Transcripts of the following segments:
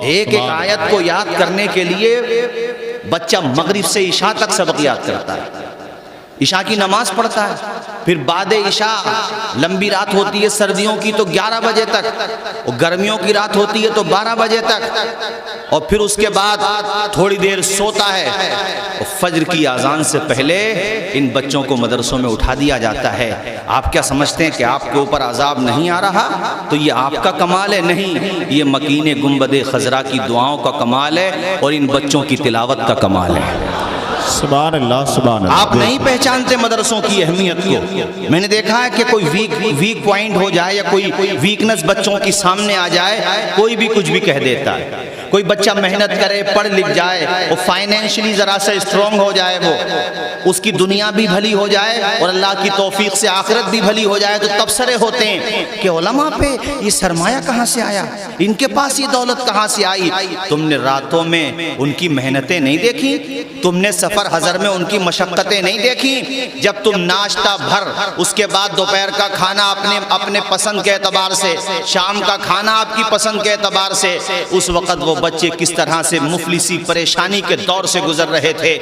एक एक आयत को याद करने के लिए बच्चा मगरिब से इशा तक सबक याद करता है, इशा की नमाज पढ़ता है, फिर बाद इशा लंबी रात होती है सर्दियों की तो 11 बजे तक, और गर्मियों की रात होती है तो 12 बजे तक, और फिर उसके बाद थोड़ी देर सोता है और फज्र की अजान से पहले इन बच्चों को मदरसों में उठा दिया जाता है। आप क्या समझते हैं कि आपके ऊपर अजाब नहीं आ रहा? तो ये आपका कमाल है? नहीं, ये मकीने गुंबदे खजरा की दुआओं का कमाल है और इन बच्चों की तिलावत का कमाल है। सुभान अल्लाह, सुभान अल्लाह। आप नहीं पहचानते मदरसों की अहमियत को। मैंने देखा है कि कोई वीक पॉइंट हो जाए या कोई वीकनेस बच्चों की सामने आ जाए, कोई भी कुछ भी कह देता है। कोई बच्चा मेहनत करे, पढ़ लिख जाए और फाइनेंशियली जरा सा स्ट्रांग हो जाए, वो उसकी दुनिया भी भली हो जाए और अल्लाह की तौफीक से आखिरत भी भली हो जाए, तो तबसरे होते हैं कि उलमा पे ये सरमाया कहाँ से आया, इनके पास ये दौलत कहाँ से आई। तुमने रातों में उनकी मेहनतें नहीं देखी? तुमने सफर हजर में उनकी मशक्कतें नहीं देखी? जब तुम नाश्ता भर, उसके बाद दोपहर का खाना अपने पसंद के एतबार से, शाम का खाना आपकी पसंद के एतबार से, उस वक़्त वो बच्चे किस तरह से मुफलिसी परेशानी के दौर से गुजर रहे थे।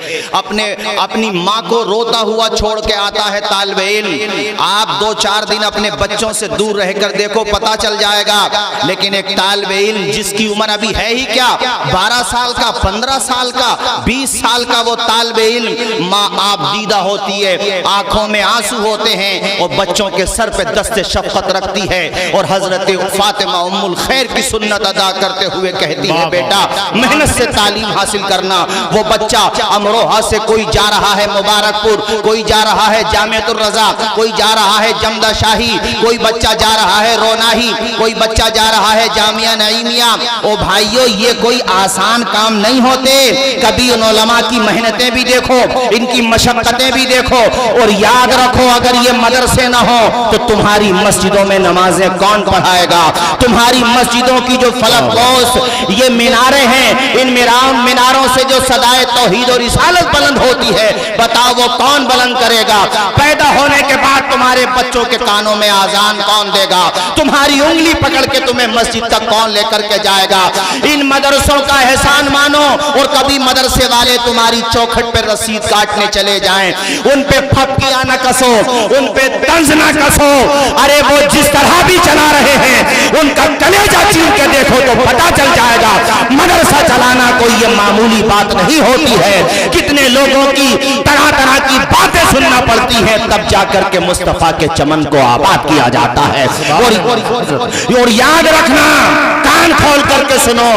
अपनी माँ को रोता हुआ छोड़ के आता है तालिब इल्म। आप 2-4 दिन अपने बच्चों से दूर रहकर देखो, पता चल जाएगा। लेकिन एक तालिब इल्म जिसकी उम्र अभी है ही क्या, 12 साल का, 15 साल का, 20 साल का वो तालिब इल्म, माँ आप दीदा होती है, आंखों में आंसू होते हैं और बच्चों के सर पे दस्ते शफ़क़त रखती है और हजरत फातिमा उम्मुल खैर की सुन्नत अदा करते हुए कहती है, बेटा मेहनत से तालीम हासिल करना। वो बच्चा अमरोहा से कोई जा रहा है मुबारकपुर, कोई जा रहा है जामिअतुर रज़ा, कोई जा रहा है जमदा शाही, कोई बच्चा जा रहा है रोनाही, कोई बच्चा जा रहा है जामिया नईमिया। ओ भाइयों, ये कोई आसान काम नहीं होते। कभी उन उलमा की मेहनतें भी देखो, इनकी मशक्कतें भी देखो, और याद रखो अगर ये मदरसे ना हो तो तुम्हारी मस्जिदों में नमाजें कौन पढ़ाएगा? तुम्हारी मस्जिदों की जो फलक ये मीनारे हैं, इन मीनारों से जो सदाए तौहीद और रिसालत बुलंद होती है, बताओ वो कौन बुलंद करेगा? पैदा होने के बाद तुम्हारे बच्चों के कानों में आजान कौन देगा? तुम्हारी उंगली पकड़ के तुम्हें मस्जिद तक कौन लेकर के जाएगा? इन मदरसों का एहसान मानो, और कभी मदरसे वाले तुम्हारी चौखट पर रसीद काटने चले जाएं, उन पे फप्तियां न कसो, उन पे तंज न कसो। अरे वो जिस तरह भी चला रहे हैं, उनका कलेजा चीर के देखो तो पता चल जाएगा मदरसा चलाना कोई ये मामूली बात नहीं होती है। कितने लोगों की तरह तरह की बातें सुनना पड़ती है, तब जाकर के मुस्तफा के चमन को आबाद किया जाता है। और याद रखना, कान खोल करके सुनो,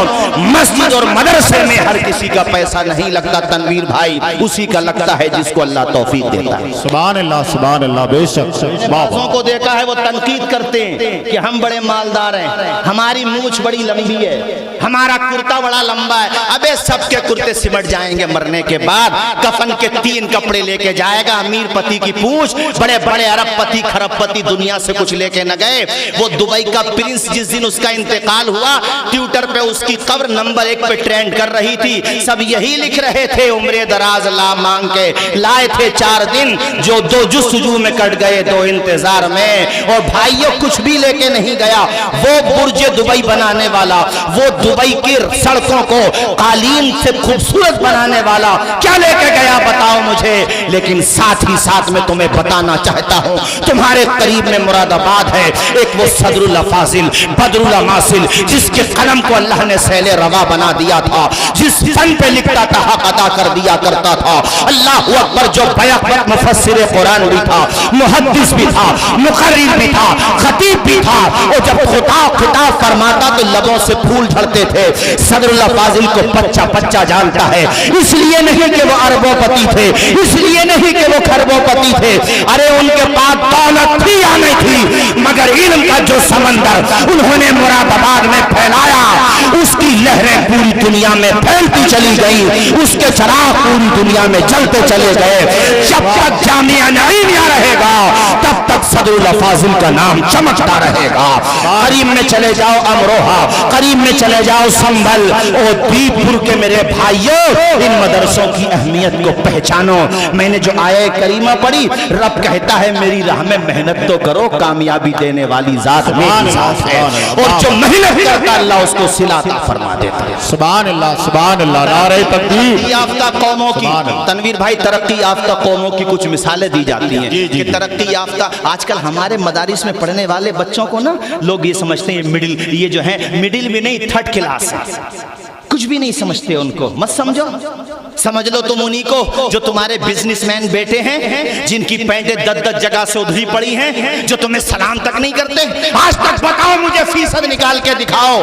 मस्जिद और मदरसे में हर किसी का पैसा नहीं लगता तनवीर भाई, उसी का लगता है जिसको अल्लाह तौफीक देता है। सुभान अल्लाह, सुभान अल्लाह। बेशक बाज़ों को देखा है वो तनकीद करते हैं कि हम बड़े मालदार हैं, हमारी मूंछ बड़ी लंबी है, हमारा कुर्ता बड़ा लंबा है। अबे सबके कुर्ते सिमट जाएंगे मरने के बाद। कफन के 3 कपड़े लेके जाएगा अमीर पति की पूंछ। बड़े बड़े अरबपति खरबपति दुनिया से कुछ लेके न गए। वो दुबई का प्रिंस जिस दिन उसका इंतकाल हुआ, ट्विटर पे उसकी कब्र नंबर 1 पे ट्रेंड कर रही थी। सब यही लिख रहे थे, उम्रे दराज ला मांग के लाए थे 4 दिन, जो 2 जुस्तजू में कट गए 2 इंतजार में। और भाइयों कुछ भी लेके नहीं गया। वो बुर्ज दुबई बनाने वाला, वो दुबई की सड़कों को कालीन से खूबसूरत बनाने वाला क्या लेके गया बताओ मुझे। लेकिन साथ ही साथ में तुम्हें बताना चाहता हूं, तुम्हारे करीब में मुरादाबाद है एक वो सदरुल फाजिल बदरुल मासिल, जिसके कलम को अल्लाह ने सैले रवा बना दिया था, जिस फन पे लिखता था हक अदा कर दिया करता था। अल्लाह अकबर, जो बैक मुफस्सिर कुरान भी था, मुहद्दिस भी था, मुकर्रिर भी था, खतीब भी था। और जब खिताब फरमाता तो लबों से फूल झड़ते थे। सदरुल फाजिल को बच्चा बच्चा जानता है, इसलिए नहीं कि वो अरबोपति थे, इसलिए नहीं कि वो खरबोपति थे। अरे उनके पास दौलत थी या नहीं थी, मगर इल्म का जो समंदर उन्होंने मुरादाबाद में फैलाया, उसकी लहरें पूरी दुनिया में फैलती चली गई, उसके चिराग पूरी दुनिया में जलते चले गए। जब तक जामिया नईमिया रहेगा, तब तक सदरुल फाजिल का नाम चमकता रहेगा। करीब में चले जाओ अमरोहा, करीब में चले जाओ संभल और दीपपुर के मेरे भाइयों, इन मदरसों की अहमियत को पहचानो। मैंने जो आया करीमा पढ़ी, रब कहता है मेरी राह में मेहनत तो करो, कामयाबी देने वाली जात मेरी जात है, और जो मेहनत करता अल्लाह उसको सिला अता फरमाए। फरमा देता है। सुभान अल्लाह, नारे तकबीर। तरक्की याफ्ता कौमों की, सुभान अल्लाह। तनवीर भाई, तरक्की याफ्ता कौमों की कुछ मिसालें दी जाती हैं जी, जी, कि तरक्की याफ्ता, आजकल हमारे मदारिस में पढ़ने वाले बच्चों को ना लोग ये समझते हैं मिडिल, ये जो है मिडिल भी नहीं, थर्ड क्लास है, कुछ भी नहीं समझते उनको। मत समझो, समझ लो तुम उन्हीं को जो तुम्हारे बिजनेसमैन बेटे हैं, जिनकी पैंटें 10-10 जगह से उधरी पड़ी हैं, जो तुम्हें सलाम तक नहीं करते। आज तक बताओ मुझे, फीसद निकाल के दिखाओ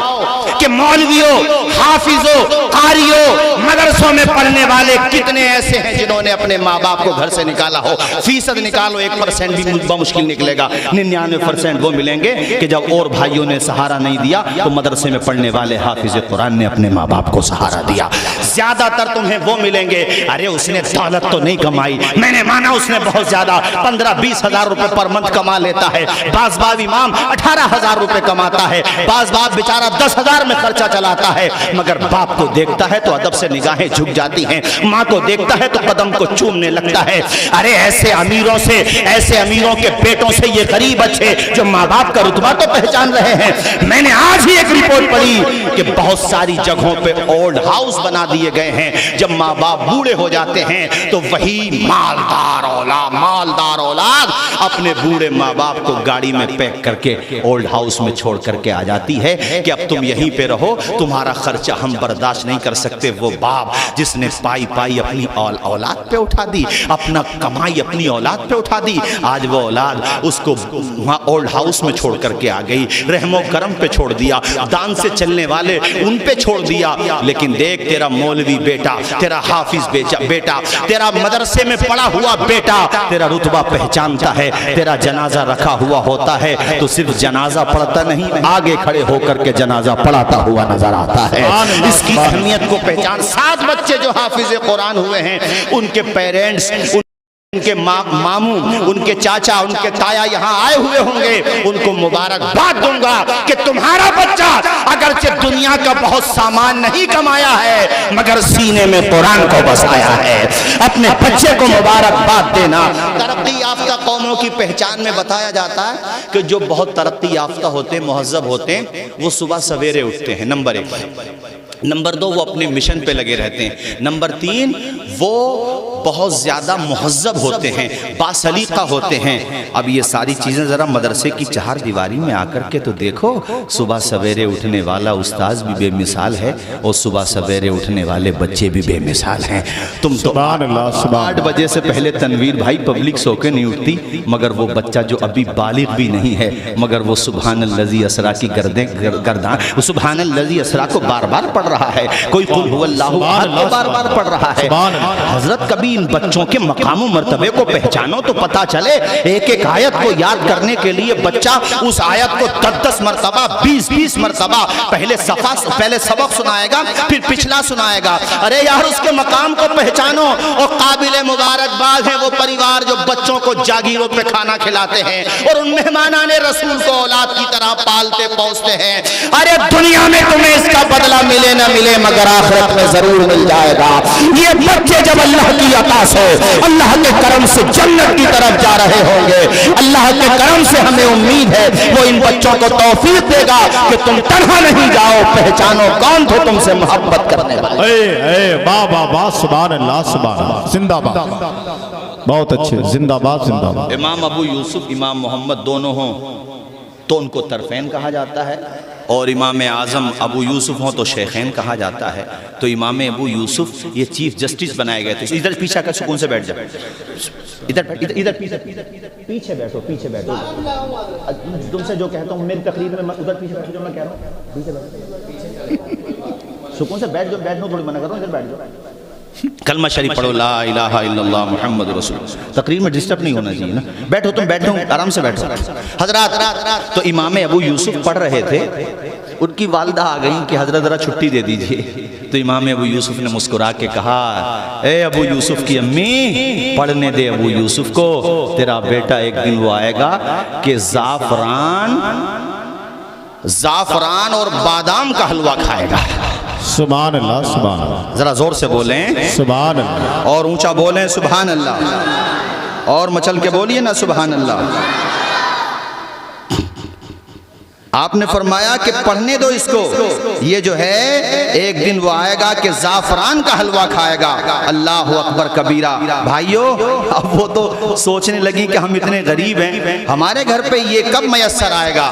कि मौलवियों, हाफिजों, कारियों, मदरसों में पढ़ने वाले कितने ऐसे हैं जिन्होंने अपने माँ बाप को घर से निकाला हो। फीसद निकालो, 1% भी मुश्किल निकलेगा। 99% वो मिलेंगे कि जब और भाइयों ने सहारा नहीं दिया तो मदरसे में पढ़ने वाले हाफिज कुरान ने अपने माँ बाप को सहारा दिया। ज्यादातर तुम्हें वो मिलेंगे, अरे उसने दौलत तो नहीं कमाई, मैंने माना उसने बहुत ज्यादा 15-20 हजार रुपए पर मंथ कमा लेता है। बाज़ इमाम 18,000 रुपए कमाता है, बाज़ बेचारा 10,000 में खर्चा चलाता है, मगर बाप को देखता है तो अदब से निगाहें झुक जाती हैं, माँ को देखता है तो कदम को चूमने लगता है। अरे ऐसे अमीरों से, ऐसे अमीरों के बेटों से ये गरीब अच्छे जो माँ बाप का रुतबा तो पहचान रहे हैं। मैंने आज ही एक रिपोर्ट पढ़ी कि बहुत सारी जगहों पे ओल्ड हाउस बना दिए गए हैं। जब माँ बाप बूढ़े हो जाते हैं तो वही मालदार औलाद अपने बूढ़े माँ बाप को गाड़ी में पैक करके ओल्ड हाउस में छोड़ करके आ जाती है कि अब तुम यहीं पे रहो, तुम्हारा खर्चा हम बर्दाश्त नहीं कर सकते। वो बाप जिसने पाई अपनी औलाद पे उठा दी, अपना कमाई अपनी औलाद पे उठा दी, आज वो औलाद उसको वहाँ ओल्ड हाउस में छोड़ करके आ गई, रहमो करम पे छोड़ दिया, दान से चलने वाले उन पे छोड़ दिया। लेकिन देख, तेरा मौलवी बेटा, तेरा हाफिज बेटा, तेरा मदरसे में पढ़ा हुआ बेटा तेरा रुतबा पहचानता है, तेरा जनाजा रखा हुआ होता है तो सिर्फ जनाजा पढ़ता नहीं, आगे खड़े होकर के जनाजा पढ़ाता हुआ नजर आता है। इसकी अहमियत को पहचान। 7 बच्चे जो हाफिज कुरान हुए हैं, उनके पेरेंट्स, उनके मामू, उनके चाचा, उनके ताया यहाँ आए हुए होंगे, उनको मुबारकबाद दूंगा कि तुम्हारा बच्चा अगरचे दुनिया का बहुत सामान नहीं कमाया है मगर सीने में कुरान को बसाया है। अपने बच्चे को मुबारकबाद देना। तरक्की याफ्ता कौमों की पहचान में बताया जाता है कि जो बहुत तरक्की याफ्ता होते, मुहज्जब होते हैं, वो सुबह सवेरे उठते हैं, नंबर 1। नंबर 2, वो अपने मिशन पे लगे रहते हैं। नंबर 3, वो बहुत ज़्यादा मुहज्जब होते हैं, बासलीका होते हैं। अब ये सारी चीज़ें ज़रा मदरसे की 4 दीवारी में आकर के तो देखो। सुबह सवेरे उठने वाला उस्ताद भी बेमिसाल है और सुबह सवेरे उठने वाले बच्चे भी बेमिसाल हैं। तुम तो 8 बजे से पहले तनवीर भाई पब्लिक सो के नहीं उठती, मगर वो बच्चा जो अभी बालिग भी नहीं है मगर वो सुब्हानल्लज़ी असरा की गर्दान सुब्हानल्लज़ी असरा को बार बार पढ़ रहा है, कोई कुल हुवल्लाहु अहद को बार बार पढ़ रहा है। हजरत कभी इन बच्चों के मकाम मर्तबे को पहचानो तो पता चले। एक आयत को याद करने के लिए बच्चा उस आयत को 10-10 मरतबा, 20-20 मरतबा पहले सबक सुनाएगा, फिर पिछला सुनाएगा। अरे यार, उसके मकाम को पहचानो। और काबिल मुबारकबाद है वो परिवार जो बच्चों को जागीरों पे खाना खिलाते हैं और उन मेहमानाने रसूल को औलाद की तरह पालते पोसते हैं। अरे दुनिया में तुम्हें इसका बदला मिले ना मिले मगर आखिरत में जरूर मिल जाएगा। ये बच्चे जब अल्लाह की अता से, अल्लाह के करम से जन्नत की तरफ जा रहे होंगे, अल्लाह के करम से हमें उम्मीद है वो इन बच्चों को तौफीक देगा कि तुम तन्हा नहीं जाओ, पहचानो कौन थे तुमसे मोहब्बत करने वाले। वाह, सुभान अल्लाह, जिंदाबाद, बहुत अच्छे, जिंदाबाद। इमाम अबू यूसुफ, इमाम मोहम्मद दोनों हों तो उनको तरफैन कहा जाता है, और इमाम आज़म अबू यूसुफ हों तो शेखैन कहा जाता है। तो इमाम अबू यूसुफ ये चीफ जस्टिस बनाए गए थे। इधर पीछे का सुकून से बैठ जाओ, इधर पीछे बैठो। तुमसे जो कहता हूँ मेरी तकरीर में उधर पीछे बैठो, जो मैं कह रहा हूँ पीछे बैठो, सुकून से बैठ जाओ, बैठना थोड़ी मना कर रहा हूँ, इधर बैठ जाओ। कलमा शरीफ पढ़ो, ला इलाहा इल्लल्लाह मुहम्मद रसूल। तकरीर में डिस्टर्ब नहीं होना चाहिए ना, बैठो, तुम बैठो, आराम से बैठो। हजरत, तो इमाम अबू यूसुफ पढ़ रहे थे, उनकी वालदा आ गई कि हजरत ज़रा छुट्टी दे दीजिए। तो इमाम अबू यूसुफ ने मुस्कुरा के कहा, ए अबू यूसुफ की अम्मी, पढ़ने दे अबू यूसुफ को, तेरा बेटा एक दिन वो आएगा कि ज़ाफ़रान और बादाम का हलवा खाएगा। सुभान अल्लाह। जरा जोर से बोलें सुभान अल्लाह, और ऊंचा बोलें सुभान अल्लाह, और मचल के बोलिए ना सुभान अल्लाह। आपने फरमाया कि पढ़ने दो इसको, ये जो है एक दिन वो आएगा कि जाफरान का हलवा खाएगा। अल्लाह अकबर कबीरा। भाइयों, अब वो तो सोचने लगी कि हम इतने गरीब हैं, हमारे घर पे ये कब मयस्सर आएगा।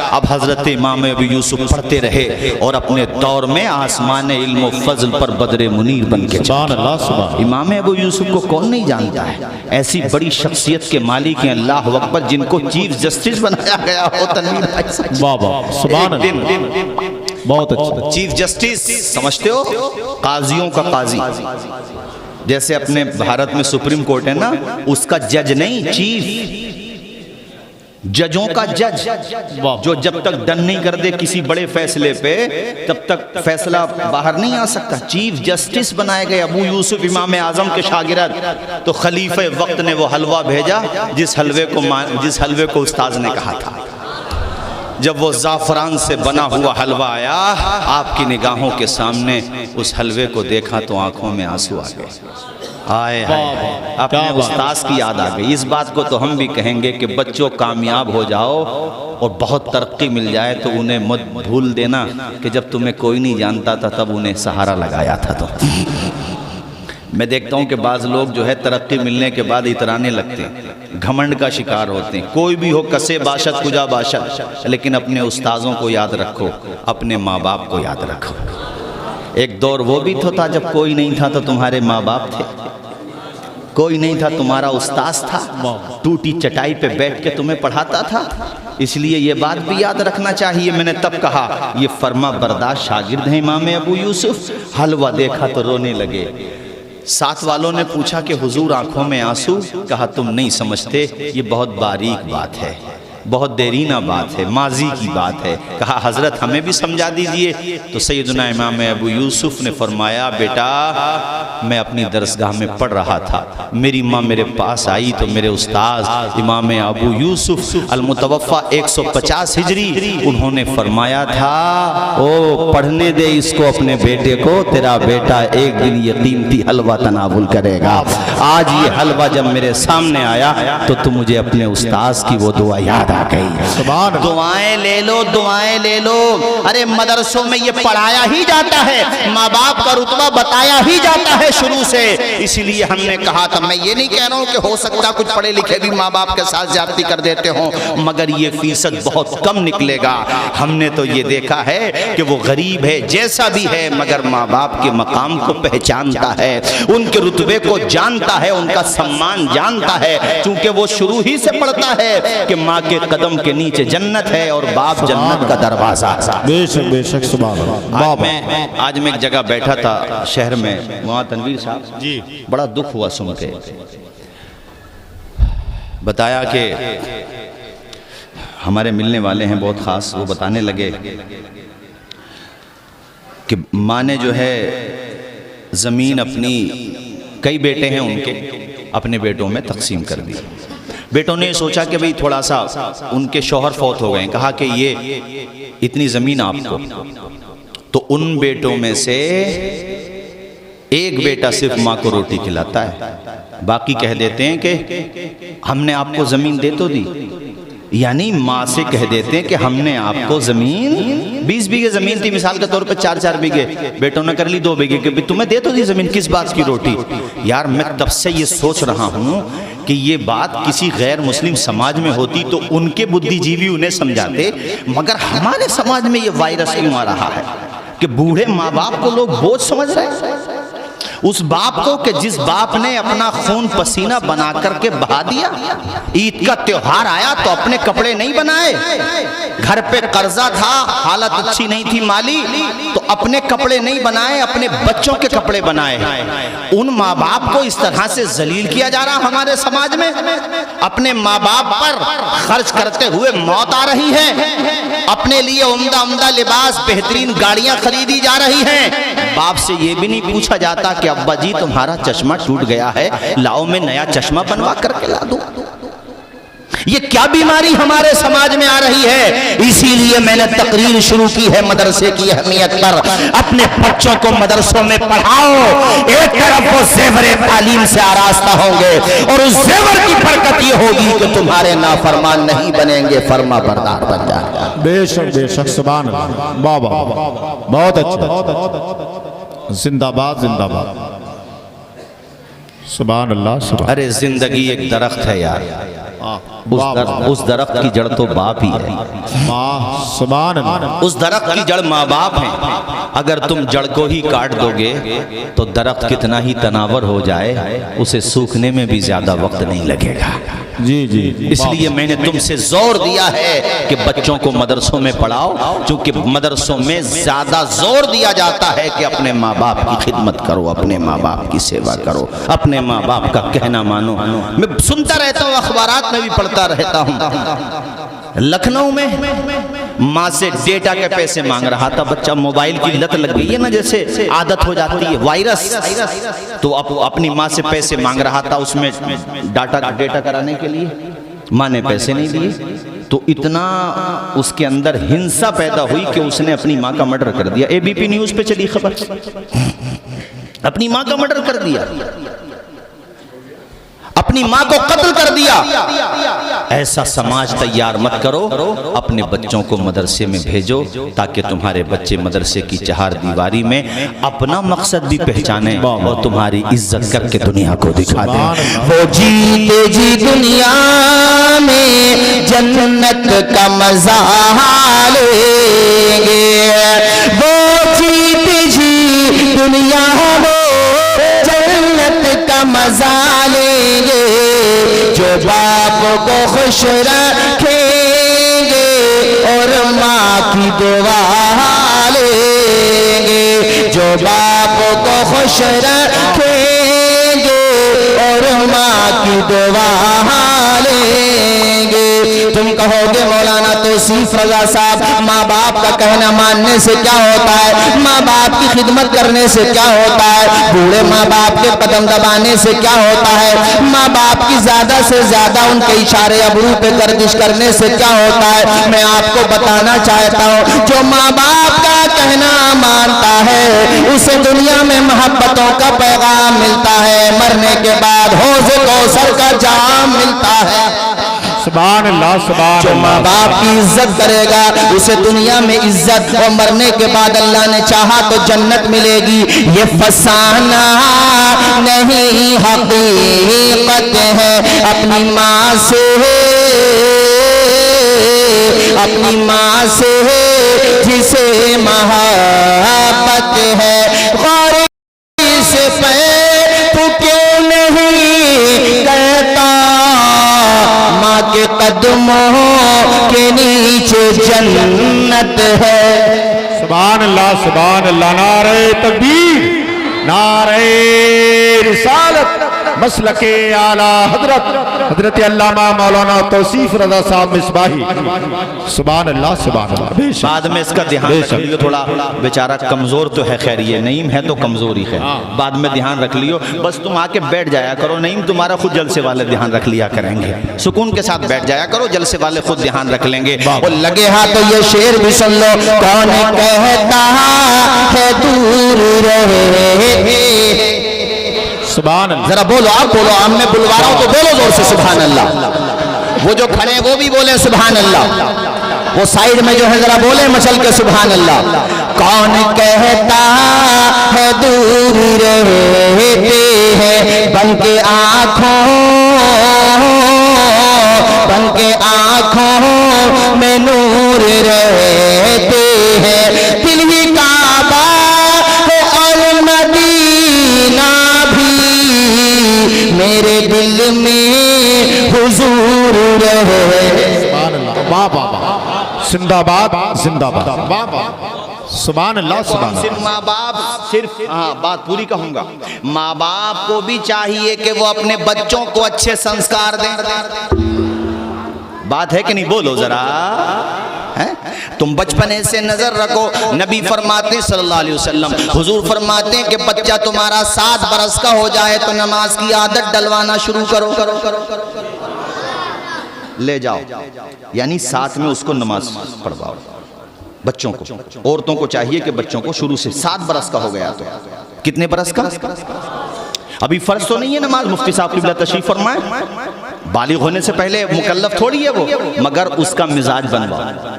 अब हजरत इमाम अबू यूसुफ पढ़ते रहे और अपने दौर में आसमान इल्म व फजल पर बदरे मुनीर बन के सुभान अल्लाह सुभान। इमाम अबू यूसुफ को कौन नहीं जानता है, ऐसी बड़ी शख्सियत के मालिक हैं अल्लाह अकबर, जिनको चीफ जस्टिस बनाया गया हो। तनवीर भाई साहब, वाह सुभान अल्लाह, बहुत अच्छा। चीफ जस्टिस समझते हो, काजियों का काजी, जैसे अपने भारत में सुप्रीम कोर्ट है ना, उसका जज नहीं, चीफ, जजों का जज, जो जब तक डन नहीं कर दे किसी बड़े फैसले पे तब तक फैसला बाहर नहीं आ सकता। चीफ जस्टिस बनाए गए अबू यूसुफ इमाम आजम के शागिर्द। तो खलीफे वक्त ने वो हलवा भेजा जिस हलवे को उस्ताद ने कहा था। जब वो जाफरान से बना हुआ हलवा आया, आपकी निगाहों के सामने उस हलवे को देखा तो आंखों में आंसू आ गए। हाय हाय, अपने उस्ताद की याद आ गई। इस बात को तो हम भी कहेंगे कि बच्चों कामयाब हो जाओ और बहुत तरक्की मिल जाए तो उन्हें मत भूल देना कि जब तुम्हें कोई नहीं जानता था तब उन्हें सहारा लगाया था। तो मैं देखता हूँ कि बाज़ लोग जो है तरक्की मिलने के बाद इतराने लगते हैं, घमंड का शिकार होते हैं। कोई भी हो, कसे बाशत कुजा बाशत, लेकिन अपने उस्ताज़ों को याद रखो, अपने माँ बाप को याद रखो। एक दौर वो भी तो था जब कोई नहीं था तो तुम्हारे माँ बाप थे, कोई नहीं था तुम्हारा उस्ताद था, टूटी चटाई पे बैठ के तुम्हें पढ़ाता था। इसलिए ये बात भी याद रखना चाहिए। मैंने तब कहा ये फर्मा बर्दाश्त शागिर्द हैं इमाम अबू यूसुफ। हलवा देखा तो रोने लगे। साथ वालों ने पूछा कि हुजूर आंखों में आंसू, कहा तुम नहीं समझते, ये बहुत बारीक बात है, बहुत देरीना बात है, माजी की बात है। कहा हजरत हमें भी समझा दीजिए। तो सैयदना इमाम अबू यूसुफ ने फरमाया, बेटा मैं अपनी दरसगाह में पढ़ रहा था, मेरी माँ मेरे पास आई तो मेरे उस्ताद इमाम अबू यूसुफ अलमुतवफ़ा 150 हिजरी, उन्होंने फरमाया था ओ पढ़ने दे इसको अपने बेटे को, तेरा बेटा एक दिन ये कीमती हलवा तनावुल करेगा। आज ये हलवा जब मेरे सामने आया तो मुझे अपने उस्ताद की वो दुआ याद आ गई। दुआएं ले लो, दुआएं ले लो। अरे मदरसों में ये पढ़ाया ही जाता है, माँ बाप का रुतबा बताया ही जाता है शुरू से। इसीलिए हमने कहा था, मैं ये नहीं कह रहा हूँ कि हो सकता कुछ पढ़े लिखे भी माँ बाप के साथ ज्यादती कर देते हो, मगर ये फीसद बहुत कम निकलेगा। हमने तो ये देखा है कि वो गरीब है जैसा भी है, मगर माँ बाप के मकाम को पहचानता है, उनके रुतबे को जानता है, उनका सम्मान जानता है, क्योंकि वो शुरू ही से पढ़ता है कि माँ के कदम के नीचे जन्नत है और बाप जन्नत का दरवाजा। बेशक बेशक सुभान अल्लाह। आज मैं एक जगह बैठा था शहर में, वहाँ तनवीर साहब जी, बड़ा दुख हुआ सुन के। बताया कि हमारे मिलने वाले हैं बहुत ख़ास, वो बताने लगे कि माँ ने जो है ज़मीन अपनी, कई बेटे हैं उनके, अपने बेटों में तकसीम कर दी। बेटों ने सोचा कि भाई थोड़ा सा, उनके शौहर फौत हो गए, कहा कि ये इतनी ज़मीन आपको। तो उन बेटों में से एक बेटा सिर्फ माँ को रोटी खिलाता है, बाकी कह देते हैं कि हमने आपको ज़मीन दे तो दी, यानी माँ से कह देते हैं कि हमने आपको ज़मीन, 20 बीघे ज़मीन थी मिसाल के तौर पे, 4-4 बीघे, बेटों ने कर ली 2 बीघे, कि तुम्हें दे तो दी ज़मीन, किस बात की रोटी। यार मैं तब से ये सोच रहा हूँ कि ये बात किसी गैर मुस्लिम समाज में होती तो उनके बुद्धिजीवी उन्हें समझाते, मगर हमारे समाज में ये वायरस क्यों आ रहा है कि बूढ़े माँ बाप को लोग बोझ समझ रहे हैं। उस बाप को कि जिस बाप ने अपना खून पसीना बना करके बहा दिया, ईद का त्योहार आया तो अपने कपड़े नहीं बनाए, घर पे कर्जा था, हालत अच्छी नहीं थी माली, तो अपने कपड़े नहीं बनाए, अपने बच्चों के कपड़े बनाए। उन माँ बाप को इस तरह से जलील किया जा रहा हमारे समाज में। अपने माँ बाप पर खर्च करते हुए मौत आ रही है, अपने लिए उम्दा उम्दा लिबास, बेहतरीन गाड़ियां खरीदी जा रही हैं। बाप से ये भी नहीं पूछा जाता कि अब्बा जी तुम्हारा चश्मा टूट गया है, लाओ मैं नया चश्मा बनवा करके ला दूं। ये क्या बीमारी हमारे समाज में आ रही है। इसीलिए मैंने तकरीर शुरू की है मदरसे की अहमियत पर। अपने बच्चों को मदरसों में पढ़ाओ, एक तरफ वो ज़ेवर तालीम से आरास्ता होंगे और उस ज़ेवर की बरकत ये होगी कि तुम्हारे नाफरमान नहीं बनेंगे, फर्मा बरदार बन जाएगा। बेशक सुभान अल्लाह, वाह वाह, बहुत अच्छा, जिंदाबाद जिंदाबाद, सुभान अल्लाह सुभान। अरे जिंदगी एक दरख्त है यार, उस दरख्त की जड़ तो बाप ही है। सुभान अल्लाह। उस दरख्त की जड़ माँ बाप है। अगर तुम जड़ को ही काट दोगे तो दरख्त कितना ही तनावर हो जाए, उसे सूखने में भी ज्यादा वक्त नहीं लगेगा। जी जी, इसलिए मैंने तुमसे जोर दिया है कि बच्चों को मदरसों में पढ़ाओ, क्योंकि मदरसों में ज्यादा जोर दिया जाता है कि अपने माँ बाप की खिदमत करो, अपने माँ बाप की सेवा करो, अपने माँ बाप का कहना मानो। मैं सुनता रहता हूँ, अखबारात में भी पढ़ता रहता हूँ, लखनऊ में माँ से डेटा के पैसे मांग रहा था बच्चा। मोबाइल की लत लग गई है ना, जैसे आदत हो जाती है, वायरस। तो अपनी माँ से पैसे मांग रहा था उसमें डेटा कराने के लिए, माँ ने पैसे नहीं दिए, तो इतना उसके अंदर हिंसा पैदा हुई कि उसने अपनी माँ का मर्डर कर दिया। एबीपी न्यूज पे चली खबर, अपनी माँ का मर्डर कर दिया, अपनी माँ को कत्ल कर दिया। ऐसा समाज तैयार मत करो, अपने बच्चों को मदरसे में भेजो ताकि तुम्हारे बच्चे मदरसे की चार दीवारी में अपना मकसद भी पहचाने और तुम्हारी इज्जत करके दुनिया को दिखा दें। वो जीते जी दुनिया में जन्नत का मजा लेंगे, वो जीते जी दुनिया में जन्नत का मजा लेंगे, जो बाप को खुश रखेंगे और माँ की दुआ लेंगे, जो बाप को खुश रखेंगे और माँ की दुआ लेंगे। तुम कहोगे मौलाना तौसीफ रजा साहब, माँ बाप का कहना मानने से क्या होता है, माँ बाप की खिदमत करने से क्या होता है, बूढ़े माँ बाप के कदम दबाने से क्या होता है, माँ बाप की ज्यादा से ज्यादा उनके इशारे अबरू पे गर्दिश करने से क्या होता है। मैं आपको बताना चाहता हूँ, जो माँ बाप का कहना मानता है उसे दुनिया में मोहब्बतों का पैगाम मिलता है, मरने के बाद हौज़ कौसर का जाम मिलता है। सुभान अल्लाह, सुभान जो माँ बाप की इज्जत करेगा उसे दुनिया में इज्जत और मरने के बाद अल्लाह ने चाहा तो जन्नत मिलेगी। ये फसाना नहीं हकीकत है, अपनी माँ से जिसे मोहब्बत है, गौर से तू क्यों नहीं कहता, माँ के कदमों के नीचे जन्नत है। सुभान अल्लाह, नारे तकबीर, नारे रिसालत, मसलके आला हजरत अल्लामा मौलाना तौसीफ रजा साहब मिसबाही। सुभान अल्लाह, सुभान अल्लाह। बाद में इसका ध्यान रख लियो, थोड़ा बेचारा कमजोर तो है, खैर ये नईम है तो कमजोरी है, बाद में ध्यान रख लियो। बस तुम आके बैठ जाया करो, नईम तुम्हारा खुद जलसे वाले ध्यान रख लिया करेंगे, सुकून के साथ बैठ जाया करो, जलसे वाले खुद ध्यान रख लेंगे। और लगे हाथ तो ये शेर भी सुन लो, कौन कहता है दूर रहे। सुभान अल्लाह, जरा बोलो, आप बोलो, आप मैं बुलवा रहा हूं तो बोलो जोर से सुभान अल्लाह। वो जो खड़े हैं वो भी बोले सुभान अल्लाह, वो साइड में जो है जरा बोले मचल के सुभान अल्लाह। कौन कहता है दूर रहते हैं, बन के आँखों में नूर रहते हैं, दिल ही काबा है और मदीना भी मेरे दिल में हुजूर रहे। वाह वाह वाह, जिंदाबाद जिंदाबाद, वाह वाह, सुभान अल्लाह, सुभान अल्लाह। माँ बाप सिर्फ, हाँ बात पूरी कहूंगा, माँ बाप को भी चाहिए कि वो अपने बच्चों को अच्छे संस्कार दें। बात है कि नहीं, बोलो जरा है? तुम बचपने से नजर रखो, नबी फरमाते सल्लल्लाहु अलैहि वसल्लम, हुजूर फरमाते हैं कि बच्चा तुम्हारा 7 बरस का हो जाए तो नमाज की आदत डलवाना शुरू करो। ले जाओ, यानी साथ में उसको नमाज पढ़वाओ। बच्चों को, औरतों को चाहिए कि बच्चों को शुरू से 7 बरस का हो गया तो कितने बरस का, अभी फर्ज तो नहीं है नमाज, मुफ्ती साहब क़िबला तशरीफ फरमाए, बालिग होने से पहले मुकल्लफ थोड़ी है वो, मगर उसका मिजाज बनवाओ।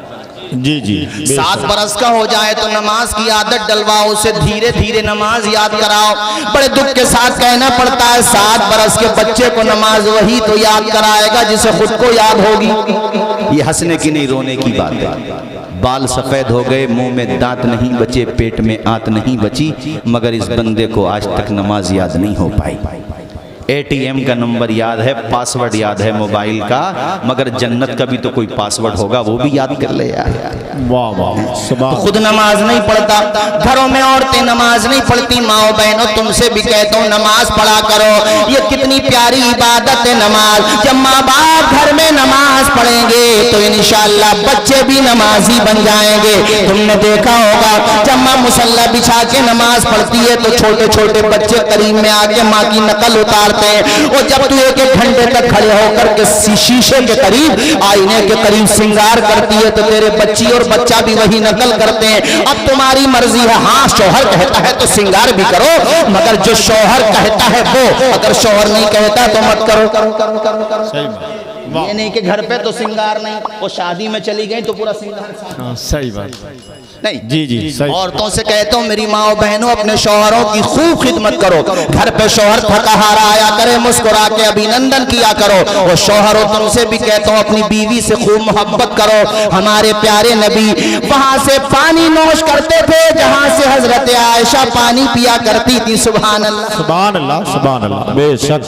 जी जी 7 बरस का हो जाए तो नमाज की आदत डलवाओ, उसे धीरे धीरे नमाज याद कराओ। बड़े दुख के साथ कहना पड़ता है 7 बरस के बच्चे को नमाज वही तो याद कराएगा जिसे खुद को याद होगी। ये हंसने की नहीं रोने की बात है। बाल सफेद हो गए, मुंह में दांत नहीं बचे, पेट में आंत नहीं बची, मगर इस बंदे को आज तक नमाज याद नहीं हो पाई। ATM का नंबर याद है, पासवर्ड याद है मोबाइल का, मगर जन्नत का भी तो कोई पासवर्ड होगा, वो भी याद कर ले यार। वाह वाह तो खुद नमाज नहीं पढ़ता, घरों में औरतें नमाज नहीं पढ़ती। माओ बहनों तुमसे भी कहता हूँ नमाज पढ़ा करो, ये कितनी प्यारी इबादत है नमाज। जब माँ बाप घर में नमाज पढ़ेंगे तो इंशाअल्लाह बच्चे भी नमाजी बन जाएंगे। तुमने देखा होगा जब माँ मुसल्ला बिछा के नमाज पढ़ती है तो छोटे छोटे बच्चे करीब में आके माँ की नकल उतारते हैं, और जब तू 1-1 घंटे तक खड़े होकर के शीशे के करीब, आईने के करीब श्रृंगार करती है तो तेरे बच्ची और बच्चा भी वही नकल करते हैं। अब तुम्हारी मर्जी है, हाँ शौहर कहता है तो श्रृंगार भी करो, मगर जो शौहर कहता है वो, अगर शौहर नहीं कहता तो मत करो। ये नहीं कि घर पे तो श्रृंगार नहीं, वो शादी में चली गई तो पूरा श्रृंगार। सही बात नहीं जी जी सही। औरतों से कहता हूँ मेरी माओ बहनों अपने शौहरों की खूब खिदमत करो। घर पे शौहर थका हारा आया करे, मुस्कुरा के अभिनंदन किया करो। और शौहरों तुमसे भी कहता हूँ अपनी बीवी से खूब मोहब्बत करो। हमारे प्यारे नबी वहां से पानी नोश करते थे जहां से हजरत आयशा पानी पिया करती थी। सुभान अल्लाह सुभान अल्लाह सुभान अल्लाह, बेशक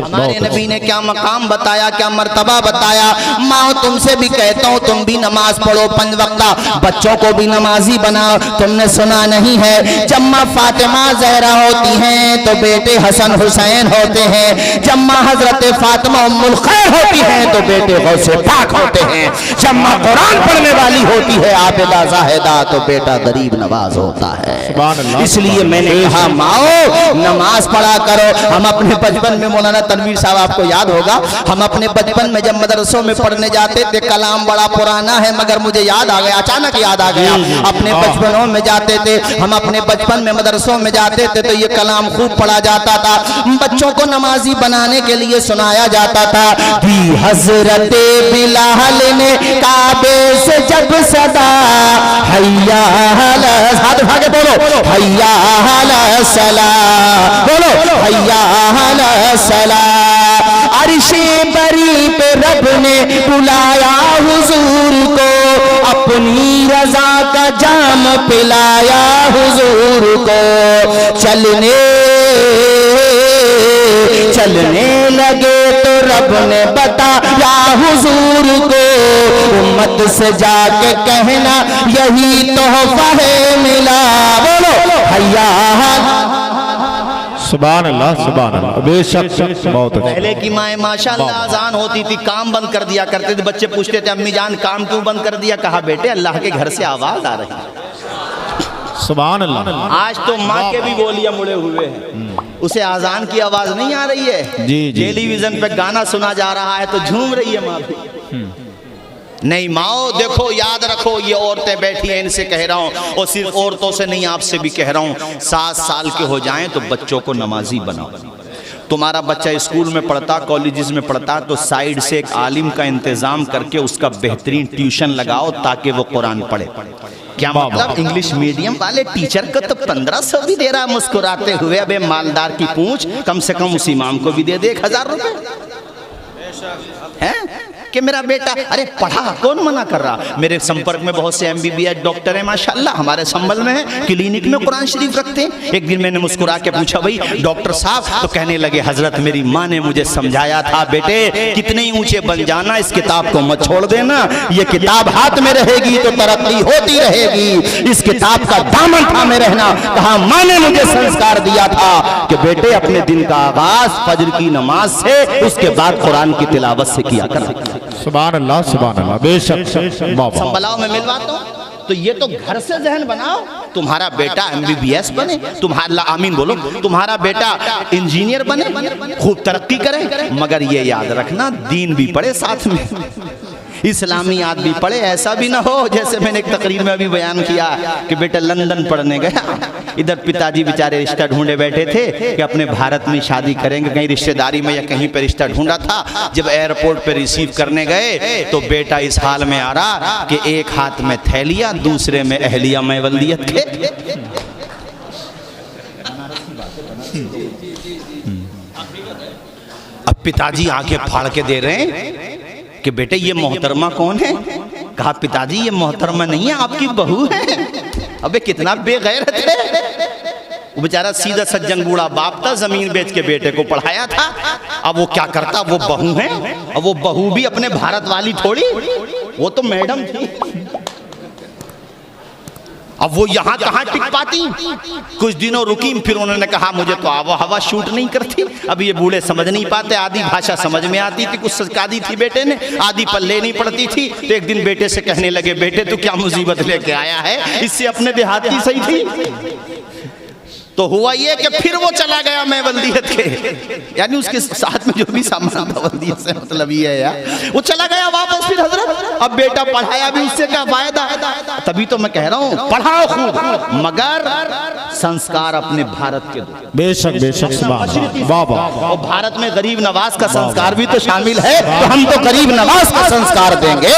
हमारे नबी ने क्या मकाम बताया, क्या मर्तबा बताया। माँ तुमसे भी कहता हूँ तुम भी नमाज पढ़ो 5 वक्ता, बच्चों को भी नमाजी बनाओ। तुमने सुना नहीं है जब माँ फातिमा ज़हरा होती हैं तो बेटे हसन हुसैन होते हैं, जब माँ हजरत फातिमा उम्मुल खैर होती हैं तो बेटे गौसे पाक होते हैं, जब माँ कुरान पढ़ने वाली होती है आबिदा ज़ाहिदा तो बेटा गरीब नवाज होता है। इसलिए मैंने कहा माओ नमाज पढ़ा करो। हम अपने बचपन में, मौलाना तनवीर साहब आपको याद होगा, हम अपने बचपन में जब मदरसों में पढ़ने जाते थे, कलाम बड़ा पुराना है मगर मुझे याद आ गया, अचानक याद आ गया। अपने बचपनों में जाते थे हम, अपने बचपन में मदरसों में जाते थे तो ये कलाम खूब पढ़ा जाता था। बच्चों को नमाजी बनाने के लिए सुनाया जाता था। दी हजरत बिलाल ने काबे से जब सदा हैया हाथ भागे बोलो हैया सला, बोलो हैया सला। अर्शे बरी पे रब ने बुलाया हुजूर को, अपनी रजा का जाम पिलाया हुजूर को। चलने लगे तो रब ने बताया हुजूर को, उम्मत से जाके कहना यही तोहफा है मिला। बोलो हैया सुभान अल्लाह सुभान अल्लाह, बेशक बहुत अच्छा। पहले की माए माशाअल्लाह अजान होती थी काम बंद कर दिया करते थे। बच्चे पूछते थे अम्मी जान काम क्यों बंद कर दिया, कहा बेटे अल्लाह के घर से आवाज आ रही है। सुभान अल्लाह। आज तो माँ के भी बोलियां मुड़े हुए हैं, उसे आजान की आवाज नहीं आ रही है। जी जी टेलीविजन पे गाना सुना जा रहा है तो झूम रही है माँ भी। नहीं माओ देखो याद रखो, ये औरतें बैठी हैं इनसे कह रहा हूँ, और सिर्फ औरतों से नहीं आपसे भी कह रहा हूँ, 7 साल के हो जाएं तो बच्चों को नमाजी बनाओ। तुम्हारा बच्चा स्कूल में पढ़ता, कॉलेजेस में पढ़ता, तो साइड से एक आलिम का इंतजाम करके उसका बेहतरीन ट्यूशन लगाओ ताकि वो कुरान पढ़े। क्या मतलब इंग्लिश मीडियम वाले टीचर को तो 1500 भी दे रहा मुस्कुराते हुए, अबे मालदार की पूंछ, कम से कम उस इमाम को भी दे दे 1000 रुपए है कि मेरा बेटा अरे पढ़ा, कौन मना कर रहा। मेरे संपर्क में बहुत से MBBS डॉक्टर हैं माशाल्लाह, हमारे संभल में है, क्लिनिक में कुरान शरीफ रखते हैं। एक दिन मैंने मुस्कुरा के पूछा भाई डॉक्टर साहब, तो कहने लगे हजरत मेरी माँ ने मुझे समझाया था बेटे कितने ऊंचे बन जाना, इस किताब को मत छोड़ देना, ये किताब हाथ में रहेगी तो तरक्की होती रहेगी, इस किताब का दामन थामे रहना। कहा माँ ने मुझे संस्कार दिया था कि बेटे अपने दिन का आगाज फजर की नमाज से, उसके बाद कुरान की तिलावत से किया कर। सुभान अल्लाह बेशक। संभलाओ में मिलवाता हूँ, तो ये तो घर से जहन बनाओ, तुम्हारा बेटा MBBS बने, तुम्हारा आमीन बोलो, तुम्हारा बेटा इंजीनियर बने, खूब तरक्की करे, मगर ये याद रखना दीन भी पढ़े साथ में, इस्लामियात भी पढ़े। ऐसा भी ना हो जैसे मैंने एक तकरीर में अभी बयान किया कि बेटा लंदन पढ़ने गया, इधर पिताजी बेचारे रिश्ता ढूंढे बैठे थे कि अपने भारत में शादी करेंगे, कहीं रिश्तेदारी में या कहीं पे रिश्ता ढूंढा था। जब एयरपोर्ट पे रिसीव करने गए तो बेटा इस हाल में आ रहा कि एक हाथ में थैलिया, दूसरे में अहलिया मैवल्दियत के। अब पिताजी आंखें फाड़ के दे रहे हैं कि बेटे ये मोहतरमा कौन है? कहा पिताजी ये मोहतरमा नहीं है, आपकी बहू है। अबे कितना बेगैरत है। वो बेचारा सीधा सज्जन बूढ़ा बाप था, जमीन बेच के बेटे को पढ़ाया था। अब वो क्या करता, वो बहू है, अब वो बहू भी अपने भारत वाली थोड़ी, वो तो मैडम थी। अब वो यहाँ कहाँ टिक पाती, कुछ दिनों रुकी, फिर उन्होंने कहा मुझे तो आवा हवा शूट नहीं करती। अब ये बूढ़े समझ नहीं पाते, आधी भाषा समझ में आती थी, कुछ सिखा दी थी बेटे ने, आधी पल्ले नहीं पड़ती थी। तो एक दिन बेटे से कहने लगे, बेटे तू क्या मुसीबत लेके आया है, इससे अपने देहाती सही थी। तो हुआ ये कि फिर वो चला गया मैवल्दियत के, यानी उसके साथ में जो भी सामान था वल्दियत से मतलब ये है यार, वो चला गया वापस फिर हजरत। अब बेटा पढ़ाया भी, उससे क्या फायदा? तभी तो मैं कह रहा हूँ पढ़ाओ खूब, मगर संस्कार अपने भारत के दो। बेशक बेशक, वाह वाह। और भारत में गरीब नवाज का संस्कार भी तो शामिल है, तो हम तो गरीब नवाज का संस्कार देंगे।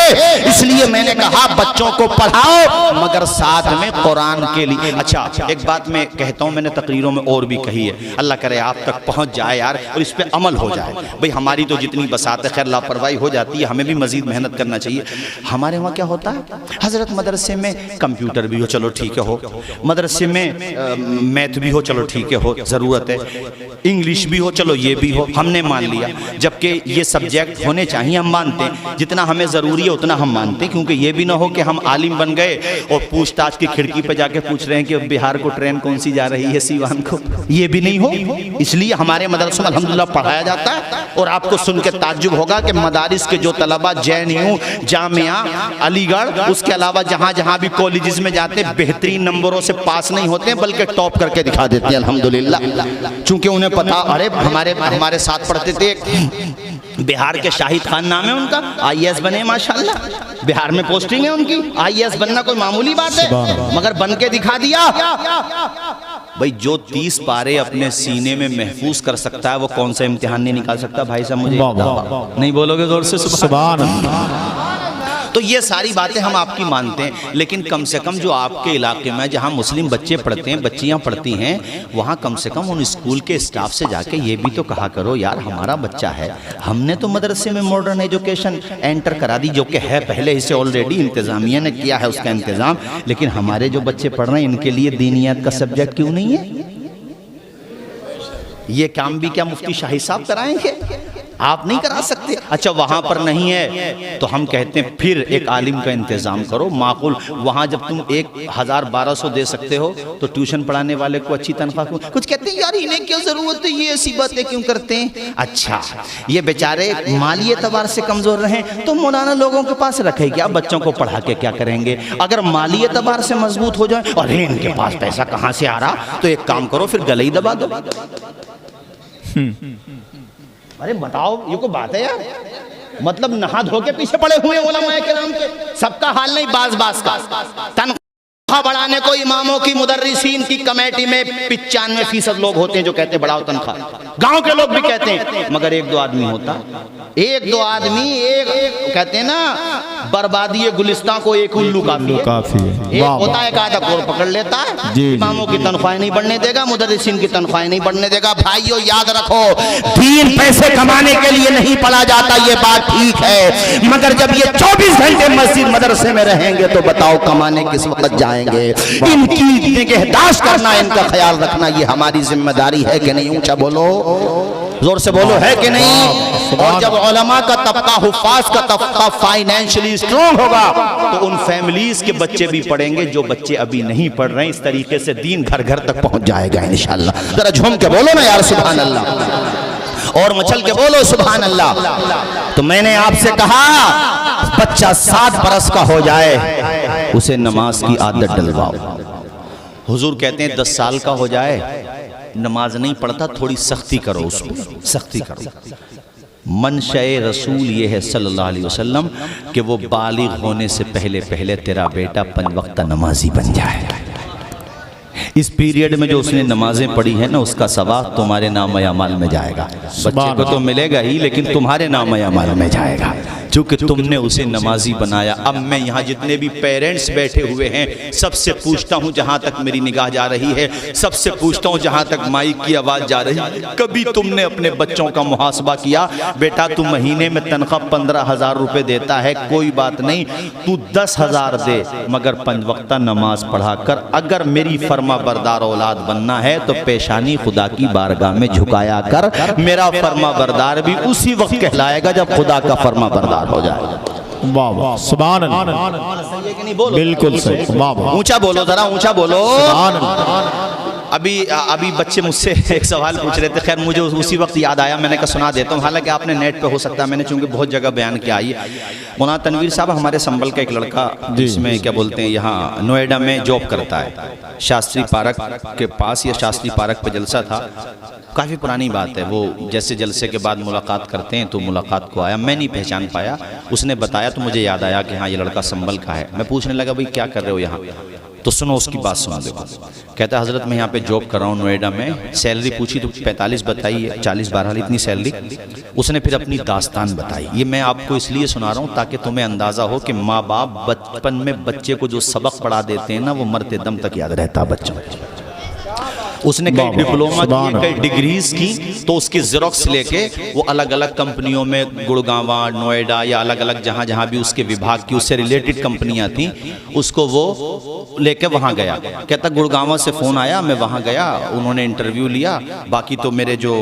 इसलिए मैंने कहा बच्चों को पढ़ाओ, मगर साथ में कुरान के लिए। अच्छा एक बात मैं कहता हूँ, मैंने तकरीरों में और भी कही है, अल्लाह करे आप तक पहुंच जाए यार, और इस पे अमल हो जाए। भाई हमारी तो जितनी बसात खैर लापरवाही हो जाती है, हमें भी मजीद मेहनत करना चाहिए। हमारे वहाँ क्या होता है हजरत, मदरसे में कंप्यूटर भी हो, चलो ठीक है हो, मदरसे में मैथ भी हो, चलो ठीक है हो, ज़रूरत है, इंग्लिश भी हो, चलो ये भी हो, हमने मान लिया। जबकि ये सब्जेक्ट होने चाहिए, हम मानते हैं, जितना हमें ज़रूरी है उतना हम मानते हैं, क्योंकि ये भी ना हो कि हम आलिम बन गए और पूछताछ की खिड़की पर जाके पूछ रहे हैं कि बिहार को ट्रेन कौन सी जा रही है, सीवान को। ये भी नहीं हो। इसलिए हमारे मदरसे में अल्हम्दुलिल्लाह पढ़ाया जाता है। और आपको सुन के ताज्जुब होगा कि मदारिस के जो तलबा JNU, जामिया, अलीगढ़, उसके अलावा जहाँ जहाँ भी कॉलेजेस में जाते हैं, बेहतरीन नंबरों से पास नहीं होते, बल्कि टॉप करके दिखा देते हैं अल्हम्दुलिल्लाह। चूंकि उन्हें पता, अरे हमारे साथ पढ़ते थे, बिहार के शाहिद खान नाम है उनका, IAS बने माशाल्लाह, बिहार में पोस्टिंग है उनकी। IAS बनना कोई मामूली बात है, मगर बन के दिखा दिया। भाई जो 30 पारे अपने सीने में महफूज कर सकता है, वो कौन सा इम्तिहान नहीं निकाल सकता? भाई साहब मुझे नहीं बोलोगे जोर से सुभान अल्लाह। तो ये सारी बातें हम आपकी मानते हैं, लेकिन कम से कम जो आपके इलाके में जहाँ मुस्लिम बच्चे पढ़ते हैं, बच्चियाँ पढ़ती हैं, वहाँ कम से कम उन स्कूल के स्टाफ से जाके ये भी तो कहा करो यार हमारा बच्चा है, हमने तो मदरसे में मॉडर्न एजुकेशन एंटर करा दी, जो कि है पहले से ऑलरेडी, इंतज़ामिया ने किया है उसका इंतज़ाम, लेकिन हमारे जो बच्चे पढ़ रहे हैं इनके लिए दीनियात का सब्जेक्ट क्यों नहीं है? ये काम भी क्या मुफ्ती शाही साहब कराएंगे? आप नहीं करा सकते। अच्छा वहाँ पर नहीं है तो हम कहते हैं फिर एक आलिम का इंतज़ाम करो माकूल। वहाँ जब तुम 1000-1200 दे सकते हो तो ट्यूशन पढ़ाने वाले को अच्छी तनख्वाह क्यों? कुछ कहते हैं यार इन्हें क्यों ज़रूरत है, ये ऐसी बातें क्यों करते हैं? अच्छा ये बेचारे माली एतबार से कमज़ोर रहें तो मौलाना लोगों के पास रखे क्या, बच्चों को पढ़ा के क्या करेंगे? अगर माली एतबार से मजबूत हो जाए और इनके पास पैसा कहाँ से आ रहा, तो एक काम करो फिर गले ही दबा दो। अरे बताओ ये को बात है यार, मतलब नहा धो के पीछे पड़े हुए उलमाए किराम के, सबका हाल नहीं बास बास का। तनख्वाह बढ़ाने को इमामों की, मुदर्रिसीन की कमेटी में 95% लोग होते हैं जो कहते हैं बढ़ाओ तनख्वाह, गांव के लोग भी कहते हैं, मगर 1-2 आदमी होता, 1-2 आदमी, एक कहते हैं ना बर्बादी गुलिस्तान को एक उल्लू काफी है। एक होता है आधा कोर पकड़ लेता है, इमामों की तनख्वाह नहीं बढ़ने देगा, मुदर्रिसीन की तनख्वाह नहीं बढ़ने देगा। भाइयों याद रखो, दीन पैसे कमाने के लिए नहीं पढ़ा जाता, ये बात ठीक है, मगर जब ये 24 घंटे मस्जिद मदरसे में रहेंगे तो बताओ कमाने किस वक्त जाएंगे? इनकी निगहदाश्त करना, इनका ख्याल रखना ये हमारी जिम्मेदारी है कि नहीं? ऊंचा बोलो, जोर से बोलो, है कि नहीं? और जब उलमा का तबका, हुफ्फाज का तबका फाइनेंशियली स्ट्रॉन्ग होगा तो उन फैमिलीज के बच्चे भी पढ़ेंगे जो बच्चे अभी नहीं पढ़ रहे हैं। इस तरीके से दीन घर घर तक पहुंच जाएगा इंशाअल्लाह। जरा झूम के बोलो ना यार सुभान अल्लाह, और मचल के बोलो सुभान अल्लाह। तो मैंने आपसे कहा बच्चा 7 बरस का हो जाए उसे नमाज की आदत डलवाओ। हुजूर कहते हैं 10 साल का हो जाए नमाज नहीं पढ़ता, थोड़ी सख्ती करो, उसमें सख्ती करो। मनशए रसूल ये है सल्लल्लाहु अलैहि वसल्लम कि वो बालिग होने से पहले पहले तेरा बेटा 5 वक्त नमाजी बन जाए। इस पीरियड में जो उसने नमाजें पढ़ी है ना, उसका सवाब तुम्हारे नाम अमाल में जाएगा। बच्चे को तो मिलेगा ही, लेकिन तुम्हारे नाम अमाल में जाएगा, क्योंकि तुमने उसे नमाजी बनाया। अब मैं यहाँ जितने भी पेरेंट्स बैठे हुए हैं सबसे पूछता हूँ, जहाँ तक मेरी निगाह जा रही है, सबसे पूछता हूँ जहाँ तक माइक की आवाज़ जा रही है, कभी तुमने अपने बच्चों का मुहासबा किया? बेटा तू महीने में तनख्वाह 15,000 रुपये देता है, कोई बात नहीं, तू 10,000 दे, मगर 5 वक्त नमाज पढ़ा कर। अगर मेरी फर्मा बरदार औलाद बनना है तो पेशानी खुदा की बारगाह में झुकाया कर। मेरा फर्मा बरदार भी उसी वक्त कहलाएगा जब खुदा का फर्मा बरदार हो जाएगा। वाह वाह, सुभान अल्लाह, बिल्कुल सही, वाह वाह, ऊंचा बोलो, जरा ऊंचा बोलो। सुभान अल्लाह। अभी बच्चे मुझसे एक सवाल पूछ रहे थे, खैर मुझे उसी वक्त याद आया, मैंने कहा सुना देता हूँ, हालांकि आपने नेट पे हो सकता है, मैंने चूंकि बहुत जगह बयान किया। आई मौलाना तनवीर साहब हमारे संबल का एक लड़का, जिसमें क्या बोलते हैं, यहाँ नोएडा में जॉब करता है, शास्त्री पार्क के पास, या शास्त्री पार्क पे जलसा था, काफ़ी पुरानी बात है। वो जैसे जलसे के बाद मुलाकात करते हैं तो मुलाकात को आया, मैं नहीं पहचान पाया, उसने बताया तो मुझे याद आया कि हाँ ये लड़का संबल का है। मैं पूछने लगा भाई क्या कर रहे हो यहाँ, तो सुनो उसकी बात, सुना देखो। कहता हज़रत मैं यहाँ पे जॉब कर रहा हूँ नोएडा में। सैलरी पूछी तो 45 बताई, 40 बहरहाल इतनी सैलरी। उसने फिर अपनी दास्तान बताई। ये मैं आपको इसलिए सुना रहा हूँ ताकि तुम्हें अंदाज़ा हो कि माँ बाप बचपन में बच्चे को जो सबक पढ़ा देते हैं ना, वो मरते दम तक याद रहता बच्चों। उसने कई डिप्लोमा किए, कई डिग्रीज की, तो उसकी ज़ेरॉक्स लेके वो अलग अलग कंपनियों में, गुड़गांव, नोएडा या अलग अलग जहाँ जहाँ भी उसके विभाग की उससे रिलेटेड कंपनियाँ थीं, उसको वो लेके वहाँ गया। कहता गुड़गांव से फ़ोन आया, मैं वहाँ गया, उन्होंने इंटरव्यू लिया, बाकी तो मेरे जो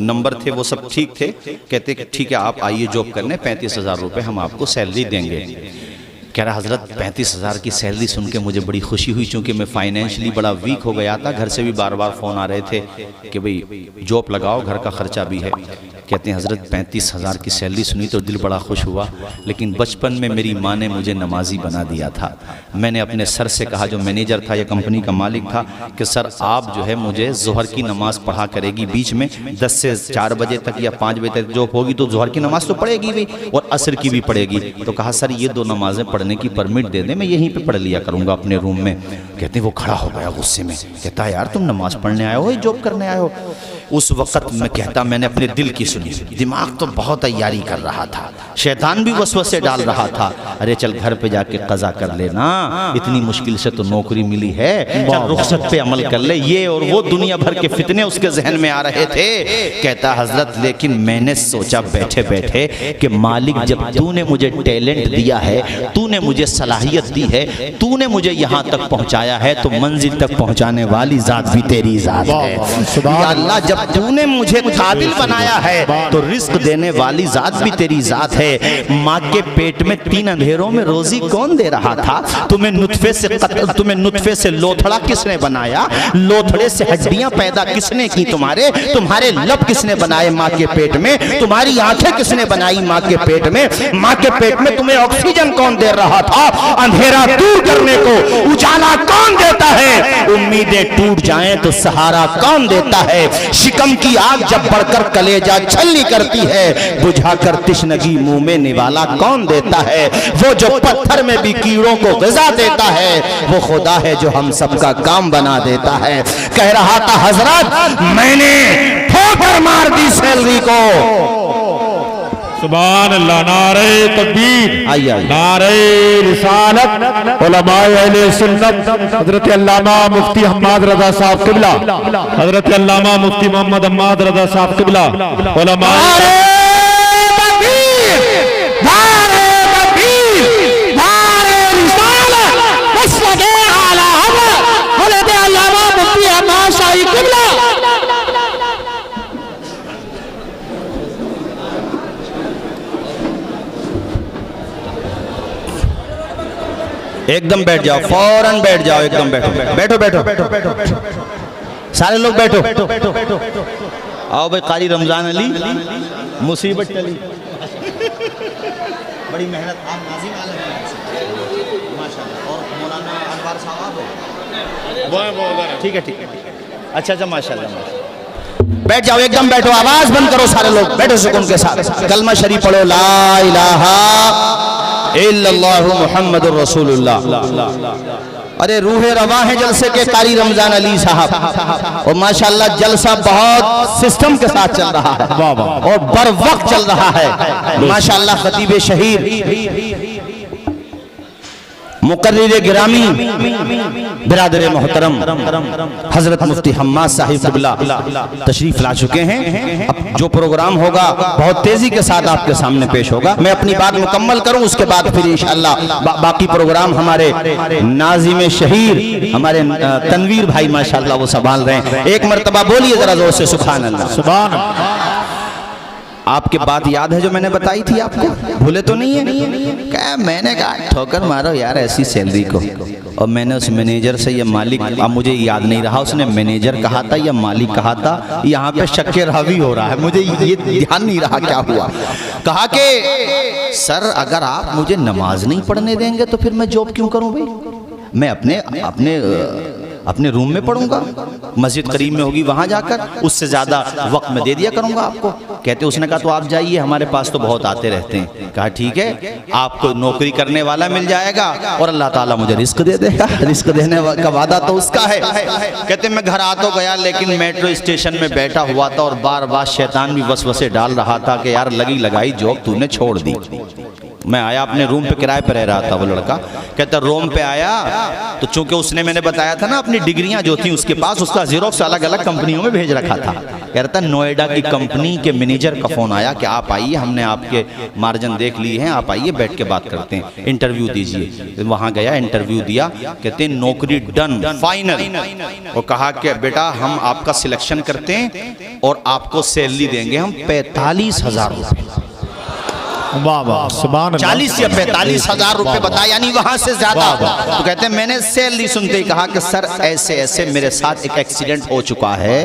नंबर थे वो सब ठीक थे। कहते ठीक है आप आइए जॉब करने, 35,000 रुपये हम आपको सैलरी देंगे। कह रहा हज़रत 35,000 की सैलरी सुन के मुझे बड़ी खुशी हुई, क्योंकि मैं फाइनेंशियली बड़ा वीक हो गया था, घर से भी बार बार फ़ोन आ रहे थे कि भाई जॉब लगाओ, घर का ख़र्चा भी है। कहते हैं हज़रत 35,000 की सैलरी सुनी तो दिल बड़ा खुश हुआ, लेकिन बचपन में मेरी माँ ने मुझे नमाजी बना दिया था। मैंने अपने सर से कहा, जो मैनेजर था या कंपनी का मालिक था, कि सर आप जो है मुझे ज़ोहर की नमाज़ पढ़ा करेगी बीच में, 10 से 4 बजे तक या 5 बजे तक जॉब होगी तो ज़ोहर की नमाज़ तो पढ़ेगी भी और असर की भी पढ़ेगी। तो कहा सर ये 2 नमाज़ें पढ़ने की परमिट दे दें, मैं यहीं पे पढ़ लिया करूँगा अपने रूम में। कहते हैं वो खड़ा हो गया गुस्से में, कहता है यार तुम नमाज़ पढ़ने आए हो या जॉब करने आए हो? उस वक़्त मैं कहता मैंने अपने दिल की सुनी, दिमाग तो बहुत तैयारी कर रहा था, शैतान भी वसवसे डाल रहा था, अरे चल घर पे जाके कज़ा कर लेना, इतनी मुश्किल से तो नौकरी मिली है, चल रुखसत पे अमल कर ले, ये और वो दुनिया भर के फितने उसके जहन में आ रहे थे। कहता हज़रत लेकिन मैंने सोचा बैठे बैठे कि मालिक जब तूने मुझे टैलेंट दिया है, तूने मुझे सलाहियत दी है, तूने मुझे यहाँ तक पहुँचाया है, तो मंजिल तक पहुँचाने वाली ज़ात भी तेरी ज़ात है। या अल्लाह जब तूने मुझे काबिल बनाया है तो रिस्क देने वाली ज़ात भी तेरी ज़ात है। माँ के पेट में 3 अंधेरों में रोज़ी कौन दे रहा था? तुम्हें नुतफे से लोथड़ा किसने बनाया? लोथड़े से हड्डियां पैदा किसने की? तुम्हारे लब किसने बनाए माँ के पेट में? तुम्हारी आंखें किसने बनाई माँ के पेट में? माँ के पेट में तुम्हें ऑक्सीजन कौन दे रहा था? अंधेरा दूर करने को उजाला कौन देता है? उम्मीदें टूट जाएं तो सहारा कौन देता है? शिकम की आग जब बढ़कर कलेजा छलनी करती है, बुझाकर तिश्नगी मुंह में निवाला कौन देता है? वो जो पत्थर में भी कीड़ों को ग़िज़ा देता है, वो खुदा है जो हम सबका काम बना देता है। कह रहा था हजरत मैंने ठोकर मार दी सैलरी को। सुभान अल्लाह, नारे तकबीर, आइए नारे रिसालत, उलमाए अहले सुन्नत, हजरत अल्लामा मुफ्ती हम्माद रज़ा साहब क़िबला, हजरत अल्लामा मुफ्ती मोहम्मद हम्माद रज़ा साहब क़िबला, उलमाए एकदम बैठ जाओ, फौरन बैठ जाओ, एकदम बैठो बैठो बैठो, सारे लोग बैठो। आओ भाई, कारी रमजान अली, मुसीबत टली, बड़ी मेहनत आप नाज़िम आलम माशाअल्लाह, और ठीक है, ठीक है। अच्छा अच्छा, माशाल्लाह। बैठ जाओ, एकदम बैठो, आवाज बंद करो सारे लोग, बैठो सुकून के साथ। कलमा शरीफ पढ़ो, ला इलाहा इल्लल्लाहु मुहम्मदुर रसूलुल्लाह। अरे रूहे रवा है जलसे के कारी रमजान अली साहब, और माशाल्लाह जलसा बहुत सिस्टम के साथ चल रहा है और बर वक्त चल रहा है माशाल्लाह। खतीब शहीद मुकर्रिर गिरामी बिरादर मोहतरम हजरत मुफ्ती हम्माद साहिब क़िबला तशरीफ ला चुके हैं। अब जो प्रोग्राम होगा बहुत तेजी के साथ आपके सामने पेश होगा। मैं अपनी बात मुकम्मल करूं, उसके बाद फिर इंशाअल्लाह बाकी प्रोग्राम हमारे नाज़िम शहीर हमारे तनवीर भाई माशाअल्लाह वो संभाल रहे हैं। एक मर्तबा बोलिए जरा जोर से सुभान अल्लाह। सुभान अल्लाह। आपके बात याद है जो मैंने बताई थी आपको, भूले तो नहीं है? क्या मैंने कहा ठोकर मारो यार ऐसी सैलरी को, और मैंने उस मैनेजर से या मालिक, अब मुझे याद नहीं रहा उसने मैनेजर कहा था या मालिक कहा था, यहाँ पे शक्के रावी हो रहा है, मुझे ये ध्यान नहीं रहा क्या हुआ। कहा कि सर अगर आप मुझे नमाज नहीं पढ़ने देंगे तो फिर मैं जॉब क्यों करूं भाई, मैं अपने रूम में पढ़ूंगा, मस्जिद करीब में होगी वहां जाकर, उससे ज्यादा वक्त में दे दिया करूंगा आपको। कहते उसने कहा तो आप जाइए, हमारे पास तो बहुत आते रहते हैं। कहा ठीक है, आपको नौकरी करने वाला मिल जाएगा और अल्लाह ताला मुझे रिस्क दे देगा, रिस्क देने का वादा तो उसका है। कहते मैं घर आ तो गया, लेकिन मेट्रो स्टेशन में बैठा हुआ था और बार बार शैतान भी वसवसे डाल रहा था कि यार लगी लगाई जॉब तूने छोड़ दी। मैं आया, अपने रूम पे किराए पे रह रहा था वो लड़का। कहता रूम पे आया तो चूंकि उसने मैंने बताया था ना अपनी डिग्रियां जो थी उसके पास, उसका जीरोक्स अलग अलग कंपनियों में भेज रखा था। कह रहा था नोएडा की कंपनी के मैनेजर का फोन आया कि आप आइए, हमने आपके मार्जिन देख लिए हैं, आप आइए बैठ के बात करते हैं, इंटरव्यू दीजिए। वहां गया, इंटरव्यू दिया। कहते नौकरी डन फाइनल, और कहा कि बेटा हम आपका सिलेक्शन करते हैं और आपको सैलरी देंगे हम 45,000 रुपये। वाह वाह, सुभान अल्लाह। 40 या 45,000 रुपए बताया, यानी वहां से ज्यादा। तो कहते हैं मैंने सैलरी सुनते ही कहा कि सर ऐसे ऐसे मेरे साथ एक एक्सीडेंट हो चुका है,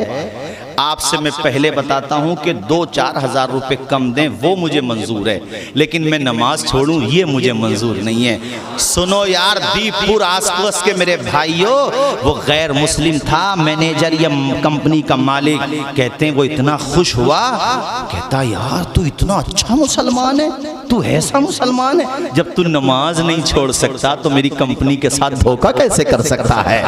आपसे मैं पहले बताता हूं कि 2-4 हज़ार रुपए कम दें वो मुझे मंजूर है, लेकिन मैं नमाज छोड़ूं ये मुझे मंजूर नहीं है। सुनो यार दीपपुर आसपास के मेरे भाइयों, वो गैर मुस्लिम था, मैनेजर या कंपनी का मालिक। कहते हैं वो इतना खुश हुआ, कहता यार तू इतना अच्छा मुसलमान है, तू ऐसा मुसलमान है, जब तू नमाज नहीं छोड़ सकता तो मेरी कंपनी के साथ धोखा कैसे कर सकता है?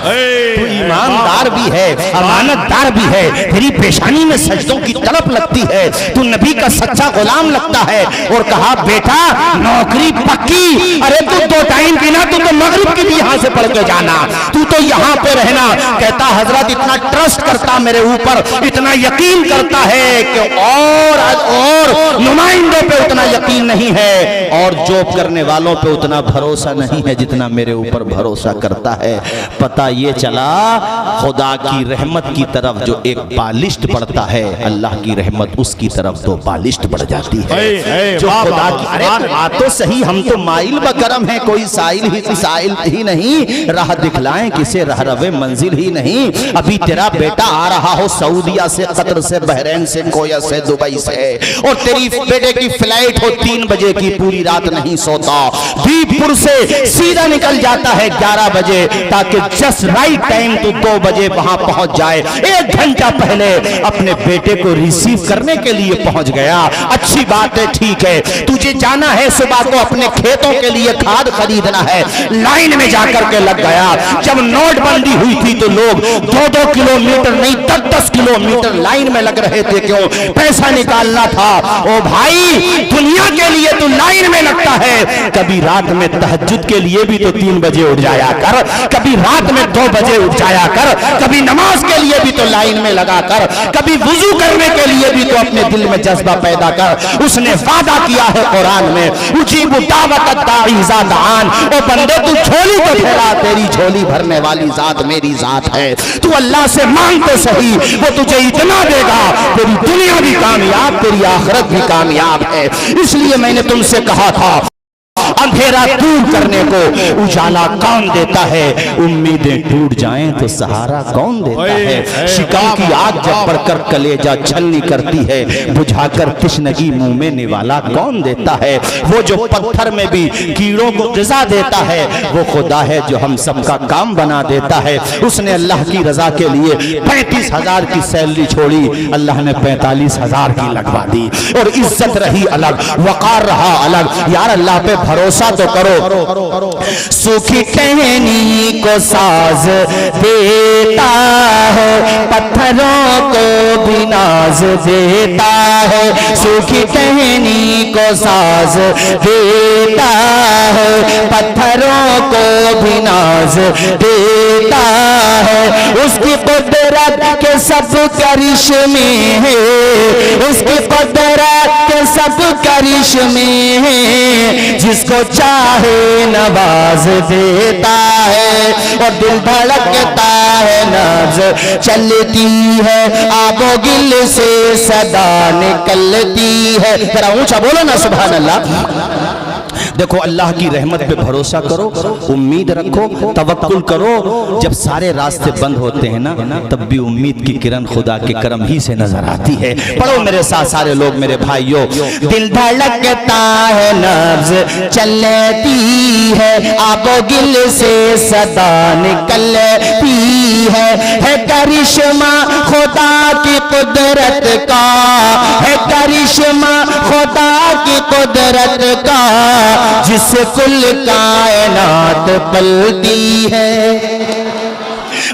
तू ईमानदार भी है, अमानतदार भी है, तेरी पेशानी में सजदों की तड़प लगती है, तू नबी का सच्चा गुलाम लगता है। और कहा बेटा नौकरी पक्की, अरे तू 2 टाइम की ना, तू तो मगरिब की भी यहाँ से पढ़ के जाना, तू तो यहाँ पे रहना। कहता हजरत इतना ट्रस्ट करता मेरे ऊपर, इतना यकीन करता है कि और नुमाइंदों पे उतना यकीन नहीं है और जॉब करने वालों पे उतना भरोसा नहीं है जितना मेरे ऊपर भरोसा करता है। पता ये चला खुदा की रहमत की तरफ जो एक बालिश्त बढ़ता है, अल्लाह की रहमत उसकी तरफ 2 बालिश्त बढ़ जाती है। जो खुदा की, अरे बात तो सही, हम तो माइल बकरम है, कोई साइल ही नहीं, राह दिखलाएं किसे रहरवे मंजिल ही नहीं। अभी तेरा बेटा आ रहा हो सऊदिया से, कतर से, बहरीन से, कोया से, दुबई से, और तेरी बेटे की फ्लाइट हो 3 बजे की, पूरी रात नहीं सोता, दीपपुर से सीधा निकल जाता है 11 बजे, ताकि जस्ट राइट टाइम तू 2 बजे वहां पहुंच जाए। 1 घंटा पहले अपने बेटे को रिसीव करने के लिए पहुंच गया। अच्छी बात है, ठीक है, तुझे जाना है सुबह को अपने खेतों के लिए खाद खरीदना है, लाइन में जाकर के लग गया। जब नोटबंदी हुई थी तो लोग 2-2 किलोमीटर नहीं 10-10 किलोमीटर लाइन में लग रहे थे, क्यों? पैसा निकालना था। ओ भाई दुनिया के लिए तू लाइन में लगता है, कभी रात में तहज्जुद के लिए भी तो 3 बजे उठ जाया कर, कभी रात में 2 बजे उठ जाया कर, कभी नमाज के लिए भी तो लाइन में लगा कर, कभी वुजू करने के लिए भी तो अपने दिल में जज्बा पैदा कर। उसने वादा किया है कुरान में, उजीबु दावत दाई इज़ा दान, ओ बंदे तू झोली तो फैला, तेरी झोली भरने वाली जात मेरी जात है। तू अल्लाह से मांग तो सही, वो तुझे इतना देगा, तेरी दुनिया भी कामयाब, तेरी आखिरत भी कामयाब है। इसलिए मैंने तुमसे कहा था अंधेरा दूर करने को उजाला कौन देता है, उम्मीदें टूट जाएं तो सहारा कौन देता है। शिकम की आग जब बढ़कर कलेजा छलनी करती है, बुझाकर तिश्नगी मुंह में निवाला कौन देता है। वो जो पत्थर में भी कीड़ों को ग़िज़ा देता है, वो खुदा है जो हम सबका काम बना देता है। उसने अल्लाह की रजा के लिए 35,000 की सैलरी छोड़ी, अल्लाह ने 45,000 की लगवा दी। और इज्जत रही अलग, वकार रहा अलग। यार अल्लाह पे भरोसा तो करो। सूखी टहनी को साज देता है, पत्थरों को भी नाज देता है। सूखी टहनी को साज देता है, पत्थरों को भी नाज देता है। उसकी कुदरत के सब करिश्मे हैं, उसकी कुदरत के सब करिश्मे हैं। जिसको चाहे नवाज देता है, और दिल धड़कता है, नब्ज़ चलती है, आबो गिल से सदा निकलती है। जरा ऊंचा बोलो ना सुभान अल्लाह। देखो अल्लाह की रहमत पे भरोसा करो, उम्मीद रखो, तवक्कुल करो। जब सारे रास्ते बंद होते हैं ना, तब भी उम्मीद की किरण खुदा के करम ही से नजर आती है। पढ़ो मेरे साथ सारे लोग, मेरे भाइयों। दिल धड़कता है, नब्ज़ चलती है, आबो गिल से सदा निकलती है करिश्मा खुदा की कुदरत का, है करिश्मा खुदा की कुदरत का, जिससे कुल कायनात पलती है।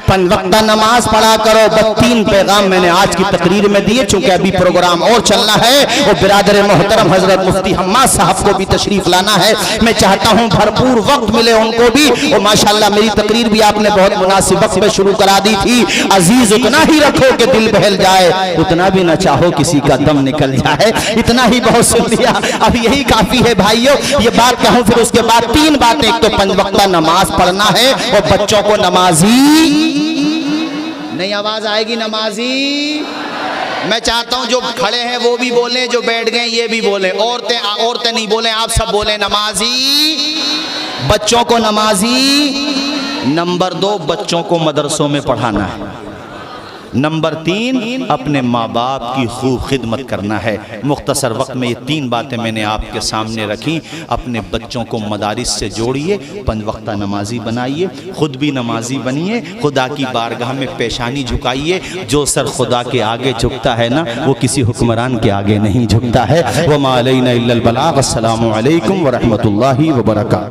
पंजवक्ता नमाज पढ़ा करो। 3 पैगाम मैंने आज की तकरीर में दिए, चूंकि अभी प्रोग्राम और चलना है और बिरादर मोहतरम हजरत मुफ्ती हम्माद साहब को भी तशरीफ लाना है। मैं चाहता हूं भरपूर वक्त मिले उनको भी। और माशाल्लाह मेरी तकरीर भी आपने बहुत मुनासिब वक्त में शुरू करा दी थी। अजीज उतना ही रखो कि दिल बहल जाए, उतना भी ना चाहो किसी का दम निकल जाए। इतना ही बहुत सुन लिया, अब यही काफी है भाइयों। ये बात कहूं फिर उसके बाद 3 बातें। एक तो पंजवक्ता नमाज पढ़ना है और बच्चों को नमाजी नहीं, आवाज आएगी नमाजी। मैं चाहता हूं जो खड़े हैं वो भी बोलें, जो बैठ गए ये भी बोलें। औरतें नहीं बोलें, आप सब बोलें नमाजी। बच्चों को नमाजी। नंबर 2, बच्चों को मदरसों में पढ़ाना है। नंबर 3, अपने माँ बाप की खूब खिदमत करना है। मुख्तसर वक्त में ये 3 बातें मैंने आपके सामने रखी। अपने बच्चों को मदारिस से जोड़िए, 5 वक्ता नमाजी बनाइए, खुद भी नमाजी बनिए, खुदा की बारगाह में पेशानी झुकाइए। जो सर खुदा के आगे झुकता है ना, वो किसी हुक्मरान के आगे नहीं झुकता है। वमा अलैना इल्लल बलाग। अस्सलामु अलैकुम व रहमतुल्लाहि व बरकातहू।